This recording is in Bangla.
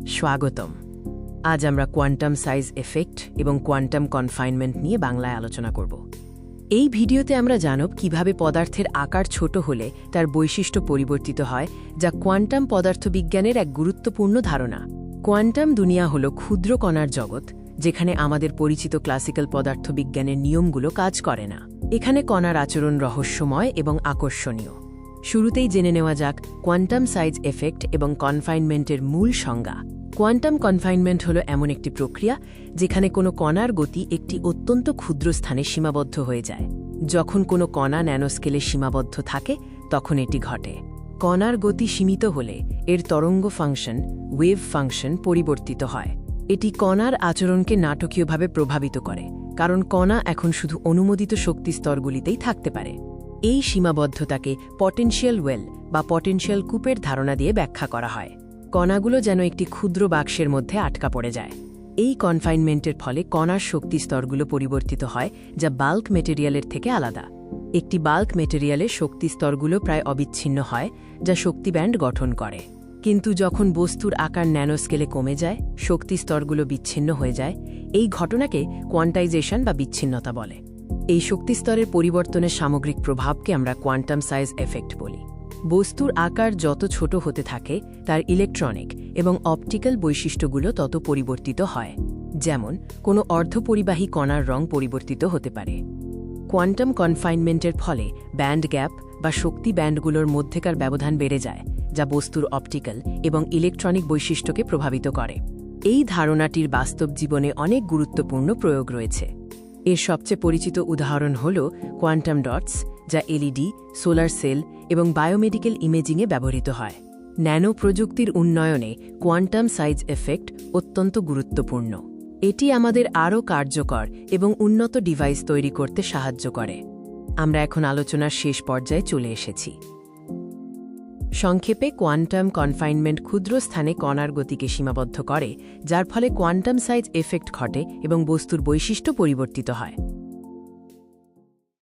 স্বাগতম। আজ আমরা কোয়ান্টাম সাইজ এফেক্ট এবং কোয়ান্টাম কনফাইনমেন্ট নিয়ে বাংলায় আলোচনা করব। এই ভিডিওতে আমরা জানব কিভাবে পদার্থের আকার ছোট হলে তার বৈশিষ্ট্য পরিবর্তিত হয়, যা কোয়ান্টাম পদার্থবিজ্ঞানের এক গুরুত্বপূর্ণ ধারণা। কোয়ান্টাম দুনিয়া হল ক্ষুদ্র কণার জগৎ, যেখানে আমাদের পরিচিত ক্লাসিক্যাল পদার্থবিজ্ঞানের নিয়মগুলো কাজ করে না। এখানে কণার আচরণ রহস্যময় এবং আকর্ষণীয়। শুরুতেই জেনে নেওয়া যাক কোয়ান্টাম সাইজ এফেক্ট এবং কনফাইনমেন্টের মূল সংজ্ঞা। কোয়ান্টাম কনফাইনমেন্ট হল এমন একটি প্রক্রিয়া যেখানে কোনো কণার গতি একটি অত্যন্ত ক্ষুদ্র স্থানে সীমাবদ্ধ হয়ে যায়। যখন কোনো কণা ন্যানোস্কেলে সীমাবদ্ধ থাকে, তখন এটি ঘটে। কণার গতি সীমিত হলে এর তরঙ্গ ফাংশন, ওয়েভ ফাংশন পরিবর্তিত হয়। এটি কণার আচরণকে নাটকীয়ভাবে প্রভাবিত করে, কারণ কণা এখন শুধু অনুমোদিত শক্তিস্তরগুলিতেই থাকতে পারে। এই সীমাবদ্ধতাকে পটেনশিয়াল ওয়েল বা পটেনশিয়াল কূপের ধারণা দিয়ে ব্যাখ্যা করা হয়। কণাগুলো যেন একটি ক্ষুদ্র বাক্সের মধ্যে আটকা পড়ে যায়। এই কনফাইনমেন্টের ফলে কণার শক্তিস্তরগুলো পরিবর্তিত হয়, যা বাল্ক মেটেরিয়ালের থেকে আলাদা। একটি বাল্ক মেটেরিয়ালের শক্তিস্তরগুলো প্রায় অবিচ্ছিন্ন হয়, যা শক্তি ব্যান্ড গঠন করে। কিন্তু যখন বস্তুর আকার ন্যানোস্কেলে কমে যায়, শক্তিস্তরগুলো বিচ্ছিন্ন হয়ে যায়। এই ঘটনাকে কোয়ান্টাইজেশন বা বিচ্ছিন্নতা বলে। এই শক্তিস্তরের পরিবর্তনের সামগ্রিক প্রভাবকে আমরা কোয়ান্টাম সাইজ এফেক্ট বলি। বস্তুর আকার যত ছোট হতে থাকে, তার ইলেকট্রনিক এবং অপটিক্যাল বৈশিষ্ট্যগুলো তত পরিবর্তিত হয়। যেমন, কোনো অর্ধপরিবাহী কণার রং পরিবর্তিত হতে পারে। কোয়ান্টাম কনফাইনমেন্টের ফলে ব্যান্ড গ্যাপ বা শক্তি ব্যান্ডগুলোর মধ্যেকার ব্যবধান বেড়ে যায়, যা বস্তুর অপটিক্যাল এবং ইলেকট্রনিক বৈশিষ্ট্যকে প্রভাবিত করে। এই ধারণাটির বাস্তব জীবনে অনেক গুরুত্বপূর্ণ প্রয়োগ রয়েছে। এর সবচেয়ে পরিচিত উদাহরণ হল কোয়ান্টাম ডটস, যা এলইডি, সোলার সেল এবং বায়োমেডিক্যাল ইমেজিংয়ে ব্যবহৃত হয়। ন্যানো প্রযুক্তির উন্নয়নে কোয়ান্টাম সাইজ এফেক্ট অত্যন্ত গুরুত্বপূর্ণ। এটি আমাদের আরও কার্যকর এবং উন্নত ডিভাইস তৈরি করতে সাহায্য করে। আমরা এখন আলোচনার শেষ পর্যায়ে চলে এসেছি। সংক্ষেপে, কোয়ান্টাম কনফাইনমেন্ট ক্ষুদ্র স্থানে কণার গতিকে সীমাবদ্ধ করে, যার ফলে কোয়ান্টাম সাইজ এফেক্ট ঘটে এবং বস্তুর বৈশিষ্ট্য পরিবর্তিত হয়।